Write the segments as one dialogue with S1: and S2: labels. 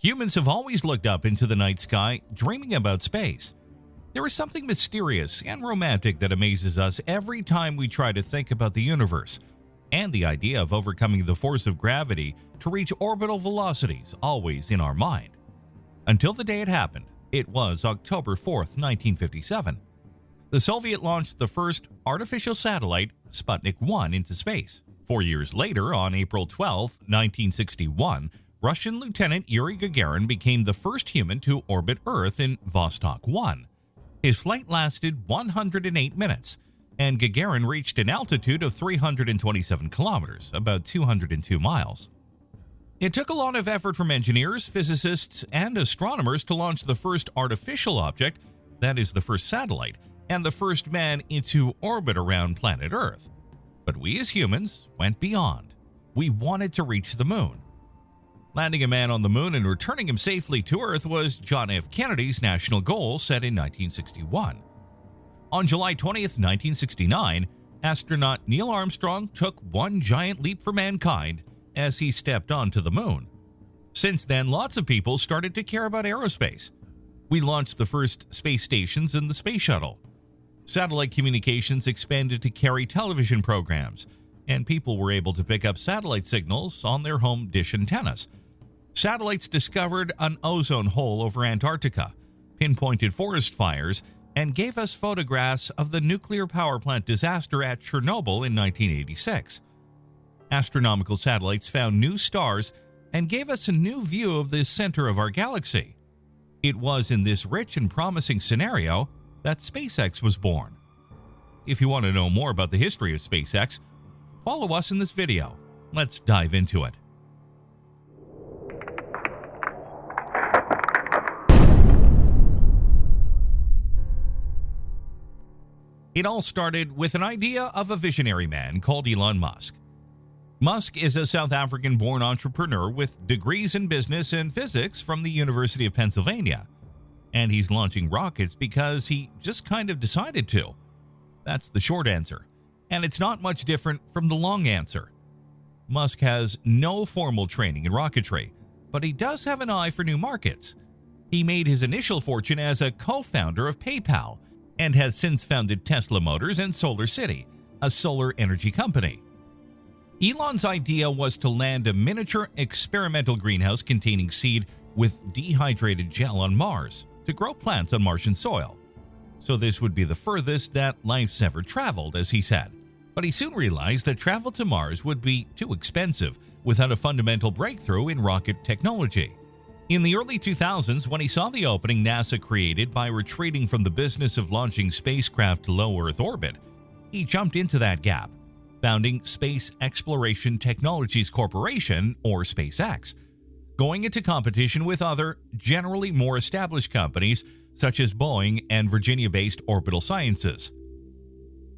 S1: Humans have always looked up into the night sky, dreaming about space. There is something mysterious and romantic that amazes us every time we try to think about the universe, and the idea of overcoming the force of gravity to reach orbital velocities always in our mind. Until the day it happened. It was October 4th, 1957. The Soviet launched the first artificial satellite, Sputnik 1, into space. 4 years later, on April 12, 1961, Russian Lieutenant Yuri Gagarin became the first human to orbit Earth in Vostok 1. His flight lasted 108 minutes, and Gagarin reached an altitude of 327 kilometers, about 202 miles. It took a lot of effort from engineers, physicists, and astronomers to launch the first artificial object, that is the first satellite, and the first man into orbit around planet Earth. But we as humans went beyond. We wanted to reach the moon. Landing a man on the moon and returning him safely to Earth was John F. Kennedy's national goal set in 1961. On July 20th, 1969, astronaut Neil Armstrong took one giant leap for mankind as he stepped onto the moon. Since then, lots of people started to care about aerospace. We launched the first space stations in the space shuttle. Satellite communications expanded to carry television programs, and people were able to pick up satellite signals on their home dish antennas. Satellites discovered an ozone hole over Antarctica, pinpointed forest fires, and gave us photographs of the nuclear power plant disaster at Chernobyl in 1986. Astronomical satellites found new stars and gave us a new view of the center of our galaxy. It was in this rich and promising scenario that SpaceX was born. If you want to know more about the history of SpaceX, follow us in this video. Let's dive into it. It all started with an idea of a visionary man called Elon Musk. Musk is a South African-born entrepreneur with degrees in business and physics from the University of Pennsylvania. And he's launching rockets because he just kind of decided to. That's the short answer. And it's not much different from the long answer. Musk has no formal training in rocketry, but he does have an eye for new markets. He made his initial fortune as a co-founder of PayPal and has since founded Tesla Motors and SolarCity, a solar energy company. Elon's idea was to land a miniature experimental greenhouse containing seed with dehydrated gel on Mars to grow plants on Martian soil. So this would be the furthest that life's ever traveled, as he said. But he soon realized that travel to Mars would be too expensive without a fundamental breakthrough in rocket technology. In the early 2000s, when he saw the opening NASA created by retreating from the business of launching spacecraft to low Earth orbit, he jumped into that gap, founding Space Exploration Technologies Corporation, or SpaceX, going into competition with other, generally more established companies such as Boeing and Virginia-based Orbital Sciences.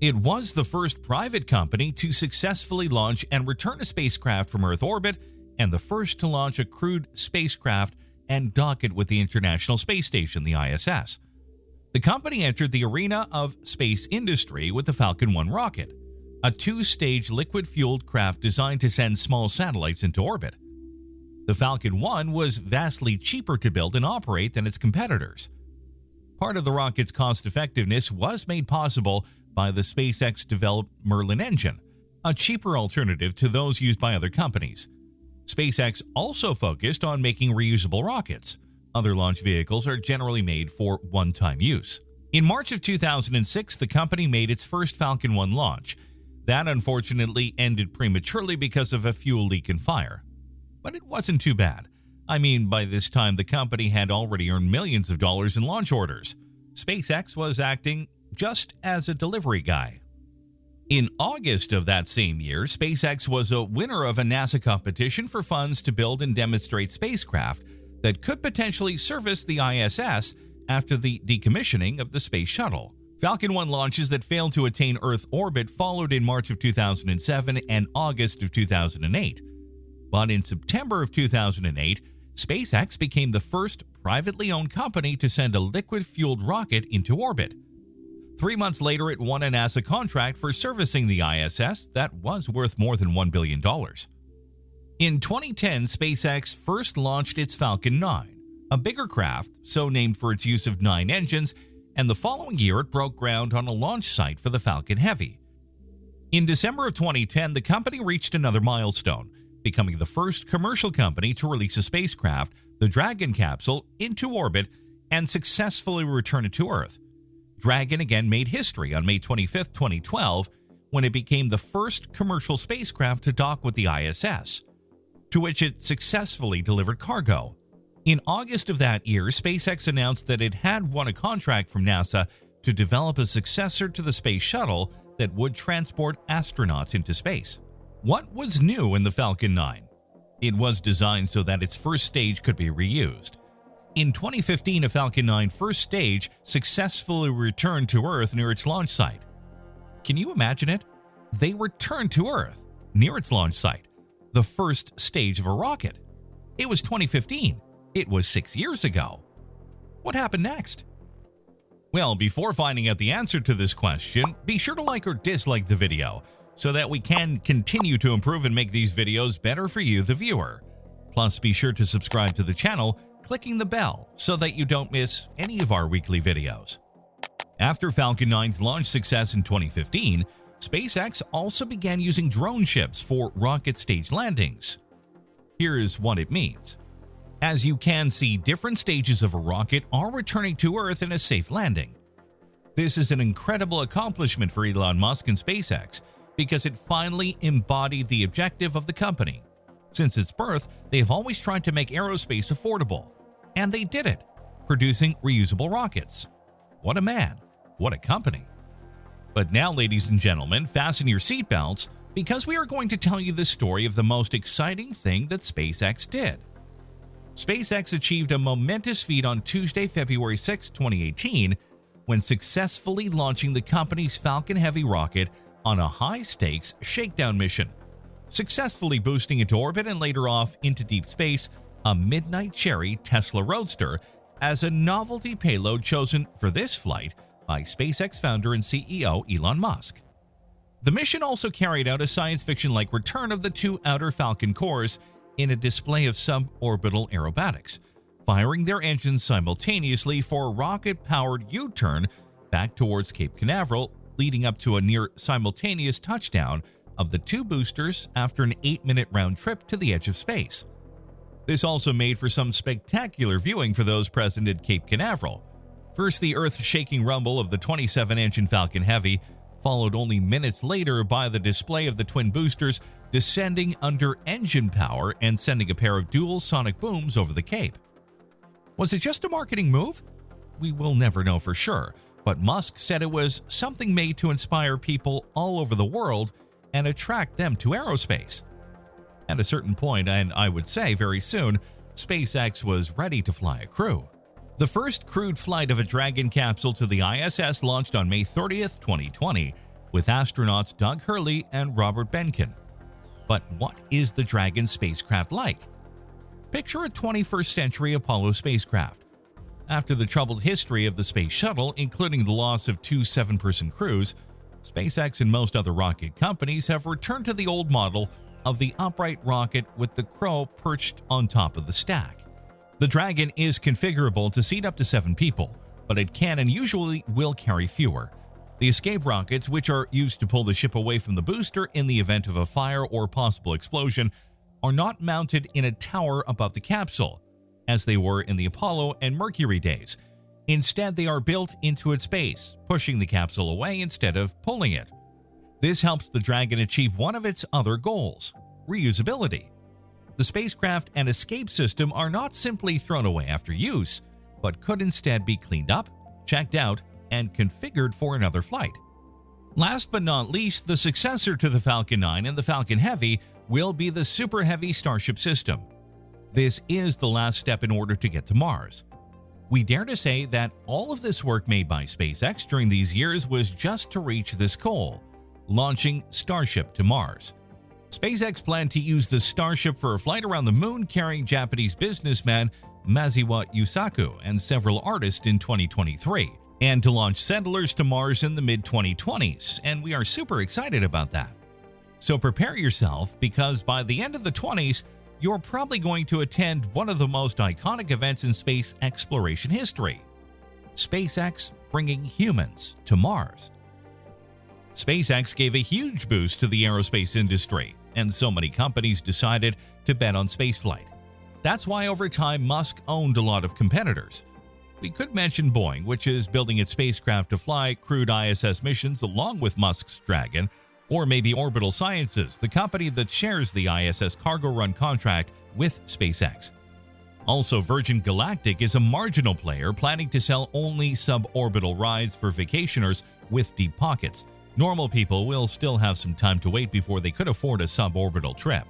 S1: It was the first private company to successfully launch and return a spacecraft from Earth orbit, and the first to launch a crewed spacecraft and dock it with the International Space Station, the ISS. The company entered the arena of space industry with the Falcon 1 rocket, a two-stage liquid-fueled craft designed to send small satellites into orbit. The Falcon 1 was vastly cheaper to build and operate than its competitors. Part of the rocket's cost-effectiveness was made possible by the SpaceX-developed Merlin engine, a cheaper alternative to those used by other companies. SpaceX also focused on making reusable rockets. Other launch vehicles are generally made for one-time use. In March of 2006, the company made its first Falcon 1 launch. That unfortunately ended prematurely because of a fuel leak and fire. But it wasn't too bad. I mean, by this time, the company had already earned millions of dollars in launch orders. SpaceX was acting just as a delivery guy. In August of that same year, SpaceX was a winner of a NASA competition for funds to build and demonstrate spacecraft that could potentially service the ISS after the decommissioning of the Space Shuttle. Falcon 1 launches that failed to attain Earth orbit followed in March of 2007 and August of 2008. But in September of 2008, SpaceX became the first privately owned company to send a liquid-fueled rocket into orbit. 3 months later, it won a NASA contract for servicing the ISS that was worth more than $1 billion. In 2010, SpaceX first launched its Falcon 9, a bigger craft, so named for its use of 9 engines, and the following year it broke ground on a launch site for the Falcon Heavy. In December of 2010, the company reached another milestone, becoming the first commercial company to release a spacecraft, the Dragon Capsule, into orbit and successfully return it to Earth. Dragon again made history on May 25, 2012, when it became the first commercial spacecraft to dock with the ISS, to which it successfully delivered cargo. In August of that year, SpaceX announced that it had won a contract from NASA to develop a successor to the space shuttle that would transport astronauts into space. What was new in the Falcon 9? It was designed so that its first stage could be reused. In 2015, a Falcon 9 first stage successfully returned to Earth near its launch site. Can you imagine it? They returned to Earth near its launch site, the first stage of a rocket. It was 2015. It was 6 years ago. What happened next? Well, before finding out the answer to this question, be sure to like or dislike the video so that we can continue to improve and make these videos better for you, the viewer. Plus, be sure to subscribe to the channel, clicking the bell so that you don't miss any of our weekly videos. After Falcon 9's launch success in 2015, SpaceX also began using drone ships for rocket stage landings. Here's what it means. As you can see, different stages of a rocket are returning to Earth in a safe landing. This is an incredible accomplishment for Elon Musk and SpaceX because it finally embodied the objective of the company. Since its birth, they have always tried to make aerospace affordable, and they did it, producing reusable rockets. What a man, what a company. But now, ladies and gentlemen, fasten your seatbelts because we are going to tell you the story of the most exciting thing that SpaceX did. SpaceX achieved a momentous feat on Tuesday, February 6, 2018, when successfully launching the company's Falcon Heavy rocket on a high-stakes shakedown mission, successfully boosting into orbit and later off into deep space a midnight cherry Tesla Roadster as a novelty payload chosen for this flight by SpaceX founder and CEO Elon Musk. The mission also carried out a science fiction-like return of the 2 outer Falcon cores in a display of suborbital aerobatics, firing their engines simultaneously for a rocket-powered U-turn back towards Cape Canaveral, leading up to a near-simultaneous touchdown of the 2 boosters after an 8-minute round trip to the edge of space. This also made for some spectacular viewing for those present at Cape Canaveral. First, the earth-shaking rumble of the 27-engine Falcon Heavy, followed only minutes later by the display of the twin boosters descending under engine power and sending a pair of dual sonic booms over the Cape. Was it just a marketing move? We will never know for sure, but Musk said it was something made to inspire people all over the world and attract them to aerospace. At a certain point, and I would say very soon, SpaceX was ready to fly a crew. The first crewed flight of a Dragon capsule to the ISS launched on May 30th, 2020, with astronauts Doug Hurley and Robert Behnken. But what is the Dragon spacecraft like? Picture a 21st century Apollo spacecraft. After the troubled history of the space shuttle, including the loss of 2 7-person crews, SpaceX and most other rocket companies have returned to the old model of the upright rocket with the crow perched on top of the stack. The Dragon is configurable to seat up to 7 people, but it can and usually will carry fewer. The escape rockets, which are used to pull the ship away from the booster in the event of a fire or possible explosion, are not mounted in a tower above the capsule, as they were in the Apollo and Mercury days. Instead, they are built into its base, pushing the capsule away instead of pulling it. This helps the Dragon achieve one of its other goals: reusability. The spacecraft and escape system are not simply thrown away after use, but could instead be cleaned up, checked out, and configured for another flight. Last but not least, the successor to the Falcon 9 and the Falcon Heavy will be the Super Heavy Starship system. This is the last step in order to get to Mars. We dare to say that all of this work made by SpaceX during these years was just to reach this goal: launching Starship to Mars. SpaceX planned to use the Starship for a flight around the moon carrying Japanese businessman Masawa Yusaku and several artists in 2023, and to launch settlers to Mars in the mid-2020s, and we are super excited about that. So prepare yourself, because by the end of the 20s, you're probably going to attend one of the most iconic events in space exploration history: SpaceX bringing humans to Mars. SpaceX gave a huge boost to the aerospace industry, and so many companies decided to bet on spaceflight. That's why over time Musk owned a lot of competitors. We could mention Boeing, which is building its spacecraft to fly crewed ISS missions along with Musk's Dragon, or maybe Orbital Sciences, the company that shares the ISS cargo run contract with SpaceX. Also, Virgin Galactic is a marginal player planning to sell only suborbital rides for vacationers with deep pockets. Normal people will still have some time to wait before they could afford a suborbital trip.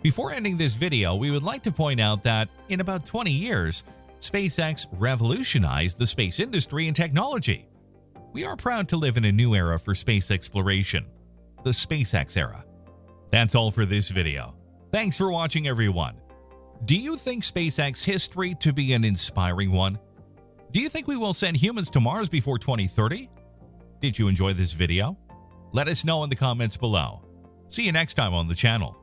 S1: Before ending this video, we would like to point out that in about 20 years, SpaceX revolutionized the space industry and technology. We are proud to live in a new era for space exploration, the SpaceX era. That's all for this video. Thanks for watching, everyone. Do you think SpaceX history to be an inspiring one? Do you think we will send humans to Mars before 2030? Did you enjoy this video? Let us know in the comments below. See you next time on the channel.